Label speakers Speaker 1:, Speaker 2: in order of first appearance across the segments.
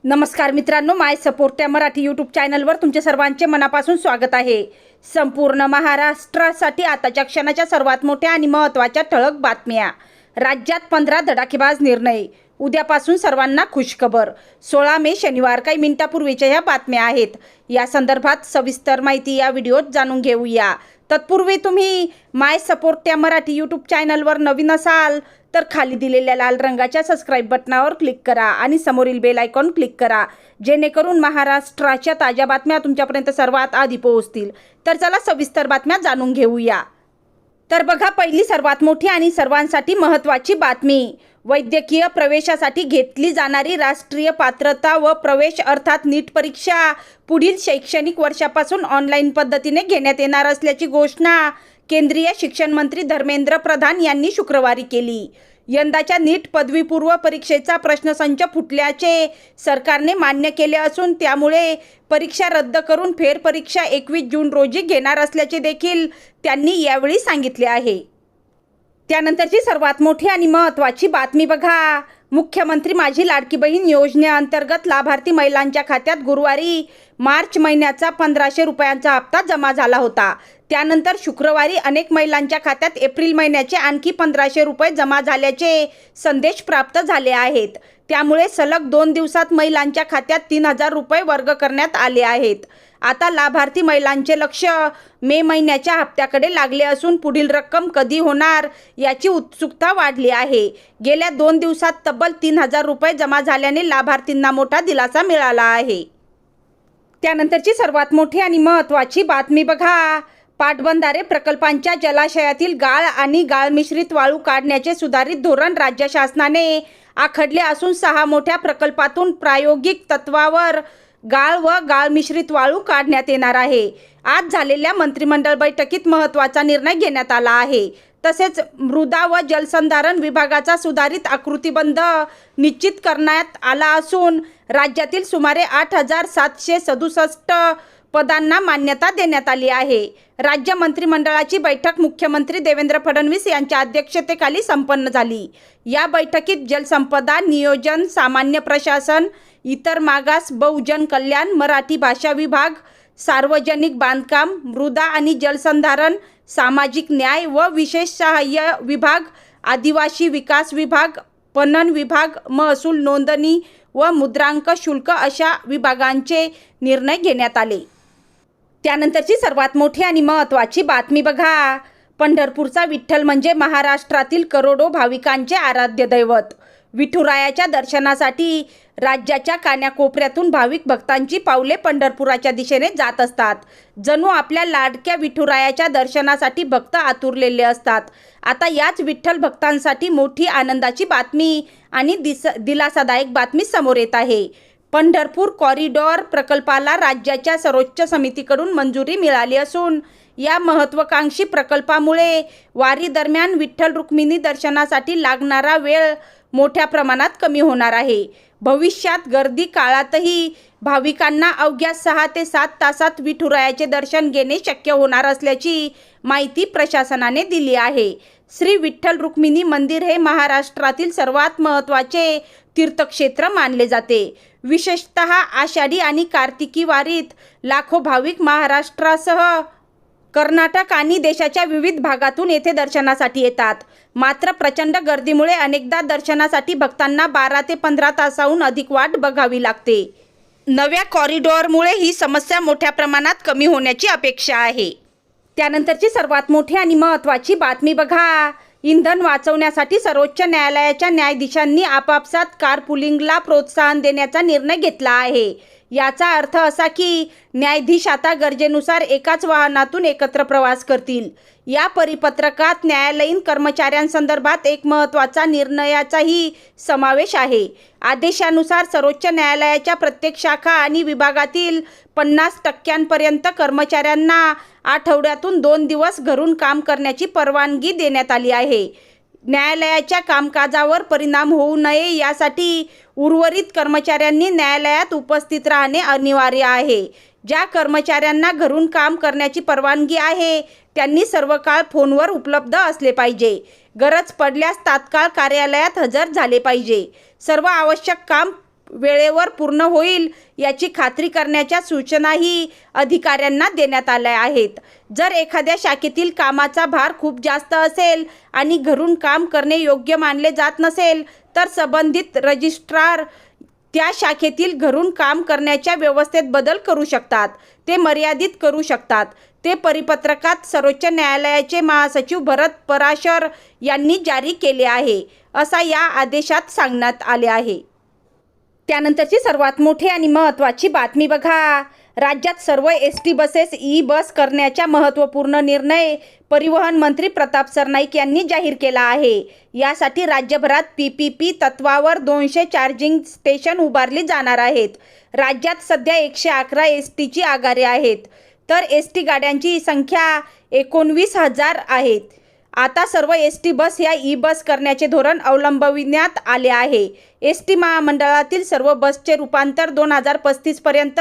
Speaker 1: नमस्कार मित्रांनो, माय सपोर्ट या मराठी यूट्यूब चॅनलवर तुमचे सर्वांचे मनापासून स्वागत आहे। संपूर्ण महाराष्ट्रासाठी आताच्या क्षणाच्या सर्वात मोठ्या आणि महत्त्वाच्या ठळक बातम्या। राज्यात 15 धडाकेबाज निर्णय, उद्यापासून सर्वांना खुशखबर। 16 मे शनिवार काही मिनिटापूर्वीच्या ह्या बातम्या आहेत। या संदर्भात सविस्तर माहिती या व्हिडिओत जाणून घेऊया। तत्पूर्वी तुम्ही माय सपोर्ट या मराठी यूट्यूब चॅनलवर नवीन असाल तर खाली दिलेल्या लाल रंगाच्या सबस्क्राइब बटनावर क्लिक करा आणि समोरील बेल आयकॉन क्लिक करा, जेणेकरून महाराष्ट्राच्या ताज्या बातम्या तुमच्यापर्यंत सर्वात आधी पोहोचतील। तर चला सविस्तर बातम्या जाणून घेऊया। तर बघा, पहिली सर्वात मोठी आणि सर्वांसाठी महत्त्वाची बातमी। वैद्यकीय प्रवेशासाठी घेतली जाणारी राष्ट्रीय पात्रता व प्रवेश अर्थात नीट परीक्षा पुढील शैक्षणिक वर्षापासून ऑनलाईन पद्धतीने घेण्यात येणार असल्याची घोषणा केंद्रीय शिक्षण मंत्री धर्मेंद्र प्रधान यांनी शुक्रवारी केली। यंदाच्या नीट पदवीपूर्व परीक्षेचा प्रश्नसंच फुटल्याचे सरकारने मान्य केले असून त्यामुळे परीक्षा रद्द करून फेरपरीक्षा 21 जून रोजी घेणार असल्याचे देखील त्यांनी यावेळी सांगितले आहे। त्यानंतरची सर्वात मोठी आणि महत्त्वाची बातमी बघा। मुख्यमंत्री माझी लाडकी बहीण योजनेअंतर्गत लाभार्थी महिलांच्या खात्यात गुरुवारी मार्च महिन्याचा 1500 रुपयांचा हप्ता जमा झाला होता। त्यानंतर शुक्रवारी अनेक महिलांच्या खात्यात एप्रिल महिन्याचे आणखी 1500 रुपये जमा झाल्याचे संदेश प्राप्त झाले आहेत। त्यामुळे सलग 2 दिवसात महिलांच्या खात्यात 3000 रुपये वर्ग करण्यात आले आहेत। आता लाभार्थी महिलांचे लक्ष मे महिन्याच्या हप्त्याकडे लागले असून पुढील रक्कम कधी होणार याची उत्सुकता वाढली आहे। गेल्या 2 दिवसात तब्बल 3000 रुपये जमा झाल्याने लाभार्थींना मोठा दिलासा मिळाला आहे। त्यानंतरची सर्वात मोठी आणि महत्त्वाची बातमी बघा। पाटबंधारे प्रकल्पांच्या जलाशयातील गाळ आणि गाळ मिश्रित वाळू काढण्याचे सुधारित धोरण राज्य शासनाने आखले असून 6 मोठ्या प्रकल्पातून प्रायोगिक तत्वावर गाळ व गाळ मिश्रित वाळू काढण्यात येणार आहे। आज झालेल्या मंत्रिमंडळ बैठकीत महत्त्वाचा निर्णय घेण्यात आला आहे। तसेच मृदा व जलसंधारण विभागाचा सुधारित आकृतिबंध निश्चित करण्यात आला असून राज्यातील सुमारे 8767 पदांना मान्यता देण्यात आली आहे। राज्य मंत्रिमंडळाची बैठक मुख्यमंत्री देवेंद्र फडणवीस यांच्या अध्यक्षतेखाली संपन्न झाली। या बैठकीत जलसंपदा, नियोजन, सामान्य प्रशासन, इतर मागास, बहुजन कल्याण, मराठी भाषा विभाग, सार्वजनिक बांधकाम, मृदा आणि जलसंधारण, सामाजिक न्याय व विशेष सहाय्य विभाग, आदिवासी विकास विभाग, पणन विभाग, महसूल, नोंदणी व मुद्रांक शुल्क अशा विभागांचे निर्णय घेण्यात आले। त्यानंतरची सर्वात मोठी आणि महत्त्वाची बातमी बघा। पंढरपूरचा विठ्ठल म्हणजे महाराष्ट्रातील करोडो भाविकांचे आराध्य दैवत। विठुरायाच्या दर्शनासाठी राज्याच्या कानाकोपऱ्यातून भाविक भक्तांची पावले पंढरपुराच्या दिशेने जात असतात। जणू आपल्या लाडक्या विठुरायाच्या दर्शनासाठी भक्त आतुरलेले असतात। आता याच विठ्ठल भक्तांसाठी मोठी आनंदाची बातमी आणि दिलासादायक बातमी समोर येत आहे। पंढरपूर कॉरिडॉर प्रकल्पाला राज्याच्या सर्वोच्च समितीकडून मंजुरी मिळाली असून या महत्त्वाकांक्षी प्रकल्पामुळे वारी दरम्यान विठ्ठल रुक्मिणी दर्शनासाठी लागणारा वेळ मोठ्या प्रमाणात कमी होणार आहे। भविष्यात गर्दी काळातही भाविकांना अवघ्या 6 ते 7 तासात विठुरायाचे दर्शन घेणे शक्य होणार असल्याची माहिती प्रशासनाने दिली आहे। श्री विठ्ठल रुक्मिणी मंदिर हे महाराष्ट्रातील सर्वात महत्त्वाचे तीर्थक्षेत्र मानले जाते। विशेषतः आषाढी आणि कार्तिकी वारीत लाखो भाविक महाराष्ट्रासह कर्नाटक आणि देशाच्या विविध भागातून येथे दर्शनासाठी येतात। मात्र प्रचंड गर्दीमुळे अनेकदा दर्शनासाठी भक्तांना 12 ते 15 तासाहून अधिक वाट बघावी लागते। नव्या कॉरिडॉरमुळे ही समस्या मोठ्या प्रमाणात कमी होण्याची अपेक्षा आहे। त्यानंतरची सर्वात मोठी आणि महत्त्वाची बातमी बघा। इंधन वाचवण्यासाठी सर्वोच्च न्यायालयाच्या न्यायाधीशांनी आपापसात कारपुलिंगला प्रोत्साहन देण्याचा निर्णय घेतला आहे। याचा अर्थ असा की न्यायाधीश आता गरजेनुसार एकाच वाहनातून एकत्र प्रवास करतील। या परिपत्रकात न्यायालयीन कर्मचाऱ्यांसंदर्भात एक महत्त्वाचा निर्णयाचाही समावेश आहे। आदेशानुसार सर्वोच्च न्यायालयाच्या प्रत्येक शाखा आणि विभागातील 50% कर्मचाऱ्यांना आठवड्यातून 2 दिवस घरून काम करण्याची परवानगी देण्यात आली आहे। न्यायालयाच्या कामकाजावर परिणाम होऊ नये यासाठी उर्वरित कर्मचाऱ्यांनी न्यायालयात उपस्थित राहणे अनिवार्य आहे। ज्या कर्मचाऱ्यांना घरून काम करण्याची परवानगी आहे त्यांनी सर्व काळ फोनवर उपलब्ध असले पाहिजे। गरज पडल्यास तात्काळ कार्यालयात हजर झाले पाहिजे। सर्व आवश्यक काम वेळेवर पूर्ण होईल याची खात्री करण्याच्या सूचनाही अधिकाऱ्यांना देण्यात आल्या आहेत. जर एखाद्या शाखेतील कामाचा भार खूप जास्त असेल आणि घरून काम करणे योग्य मानले जात नसेल तर संबंधित रजिस्ट्रार त्या शाखेतील घरून काम करण्याच्या व्यवस्थेत बदल करू शकतात, ते मर्यादित करू शकतात. ते परिपत्रकात सर्वोच्च न्यायालयाचे महासचिव भरत पराशर यांनी जारी केले आहे, असा या आदेशात सांगण्यात आले आहे. त्यानंतरची सर्वात मोठी आणि महत्त्वाची बातमी बघा. राज्यात सर्व एस.टी. बसेस ई-बस करण्याचा महत्त्वपूर्ण निर्णय परिवहन मंत्री प्रताप सरनाईक यांनी जाहीर केला आहे. यासाठी राज्यभरात PPP तत्वावर 200 चार्जिंग स्टेशन उभारली जाणार आहेत. राज्यात सध्या 111 एस.टीची आगारे आहेत, तर एस.टी गाड्यांची संख्या 19,000 आहेत. आता सर्व एस.टी बस ह्या ई-बस करण्याचे धोरण अवलंबविण्यात आले आहे. एस.टी महामंडळातील सर्व बसचे रूपांतर 2035 पर्यंत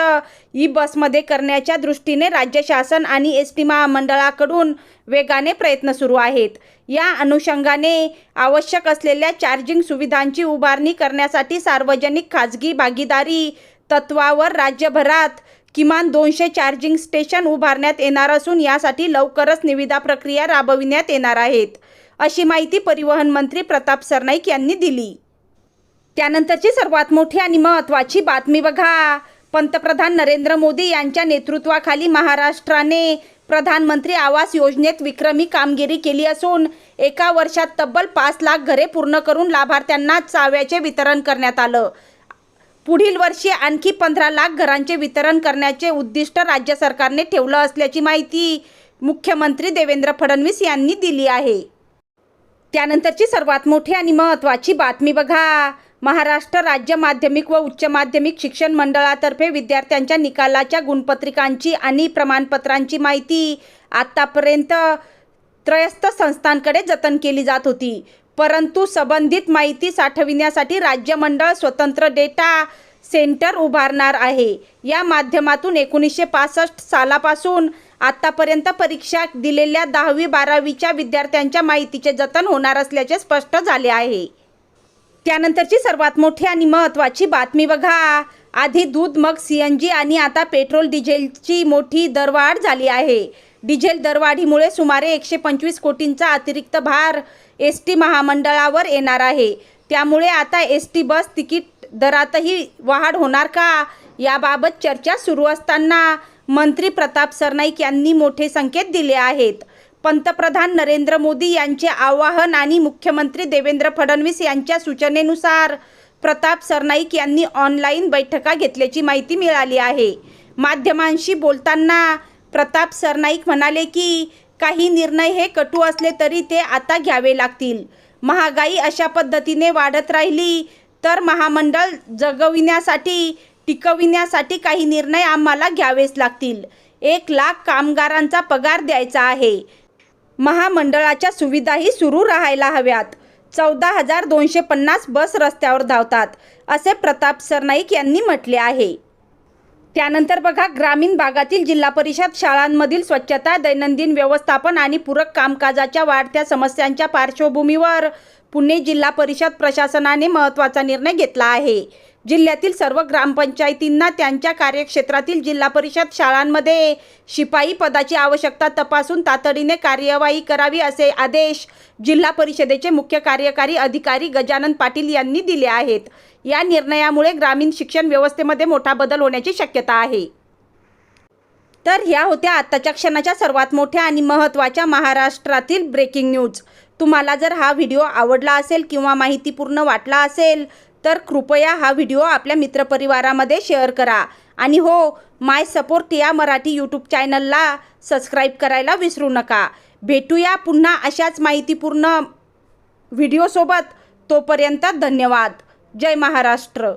Speaker 1: ई-बसमध्ये करण्याच्या दृष्टीने राज्य शासन आणि एस.टी महामंडळाकडून वेगाने प्रयत्न सुरू आहेत. या अनुषंगाने आवश्यक असलेल्या चार्जिंग सुविधांची उभारणी करण्यासाठी सार्वजनिक खाजगी भागीदारी तत्वावर राज्यभरात किमान 200 चार्जिंग स्टेशन उभारण्यात येणार असून यासाठी लवकरच निविदा प्रक्रिया राबविण्यात येणार आहेत, अशी माहिती परिवहन मंत्री प्रताप सरनाईक यांनी दिली. त्यानंतरची सर्वात मोठी आणि महत्त्वाची बातमी बघा. पंतप्रधान नरेंद्र मोदी यांच्या नेतृत्वाखाली महाराष्ट्राने प्रधानमंत्री आवास योजनेत विक्रमी कामगिरी केली असून एका वर्षात तब्बल 5 लाख घरे पूर्ण करून लाभार्थ्यांना चाव्याचे वितरण करण्यात आलं. पुढील वर्षी आणखी 15 लाख घरांचे वितरण करण्याचे उद्दिष्ट राज्य सरकारने ठेवलं असल्याची माहिती मुख्यमंत्री देवेंद्र फडणवीस यांनी दिली आहे. त्यानंतरची सर्वात मोठी आणि महत्त्वाची बातमी बघा. महाराष्ट्र राज्य माध्यमिक व उच्च माध्यमिक शिक्षण मंडळातर्फे विद्यार्थ्यांच्या निकालाच्या गुणपत्रिकांची आणि प्रमाणपत्रांची माहिती आतापर्यंत त्रयस्थ संस्थांकडे जतन केली जात होती, परंतु संबंधित माहिती साठविण्यासाठी राज्य मंडळ स्वतंत्र डेटा सेंटर उभारणार आहे. या माध्यमातून 1965 सालापासून आतापर्यंत परीक्षा दिलेल्या 10वी-12वीच्या विद्यार्थ्यांच्या माहितीचे जतन होणार असल्याचे स्पष्ट झाले आहे. त्यानंतरची सर्वात मोठी आणि महत्त्वाची बातमी बघा. आधी दूध, मग CNG आणि आता पेट्रोल डिझेलची मोठी दरवाढ झाली आहे. डिझेल दरवाढीमुळे सुमारे 125 कोटींचा अतिरिक्त भार एस.टी महामंडळावर येणार आहे. त्यामुळे आता एस.टी बस तिकीट दरातही वाढ होणार का, याबाबत चर्चा सुरू असताना मंत्री प्रताप सरनाईक यांनी मोठे संकेत दिले आहेत. पंतप्रधान नरेंद्र मोदी यांचे आवाहन आणि मुख्यमंत्री देवेंद्र फडणवीस यांच्या सूचनेनुसार प्रताप सरनाईक यांनी ऑनलाईन बैठका घेतल्याची माहिती मिळाली आहे. माध्यमांशी बोलताना प्रताप सरनाईक म्हणाले की काही निर्णय हे कटू असले तरी ते आता घ्यावे लागतील. महागाई अशा पद्धतीने वाढत राहिली तर महामंडळ टिकविण्यासाठी काही निर्णय आम्हाला घ्यावेच लागतील. 1 लाख कामगारांचा पगार द्यायचा आहे. महामंडळाच्या सुविधाही सुरू राहायला हव्यात. 14,250 बस रस्त्यावर धावतात, असे प्रताप सरनाईक यांनी म्हटले आहे. त्यानंतर बघा, ग्रामीण भागातील जिल्हा परिषद शाळांमधील स्वच्छता, दैनंदिन व्यवस्थापन आणि पूरक कामकाजाच्या वाढत्या समस्यांच्या पार्श्वभूमीवर पुणे जिल्हा परिषद प्रशासनाने महत्त्वाचा निर्णय घेतला आहे. जिल्ह्यातील सर्व ग्रामपंचायतींना त्यांच्या कार्यक्षेत्रातील जिल्हा परिषद शाळांमध्ये शिपाई पदाची आवश्यकता तपासून तातडीने कार्यवाही करावी, असे आदेश जिल्हा परिषदेचे मुख्य कार्यकारी अधिकारी गजानन पाटील यांनी दिले आहेत. या निर्णयामुळे ग्रामीण शिक्षण व्यवस्थेमध्ये मोठा बदल होण्याची शक्यता आहे. तर ह्या होत्या आत्ताच्या क्षणाच्या सर्वात मोठ्या आणि महत्त्वाच्या महाराष्ट्रातील ब्रेकिंग न्यूज. तुम्हाला जर हा व्हिडिओ आवडला असेल किंवा माहितीपूर्ण वाटला असेल तर कृपया हा व्हिडिओ आपल्या मित्रपरिवारामध्ये शेअर करा. आणि हो, माय सपोर्ट या मराठी यूट्यूब चॅनलला सबस्क्राईब करायला विसरू नका. भेटूया पुन्हा अशाच माहितीपूर्ण व्हिडिओसोबत. तोपर्यंत धन्यवाद. जय महाराष्ट्र.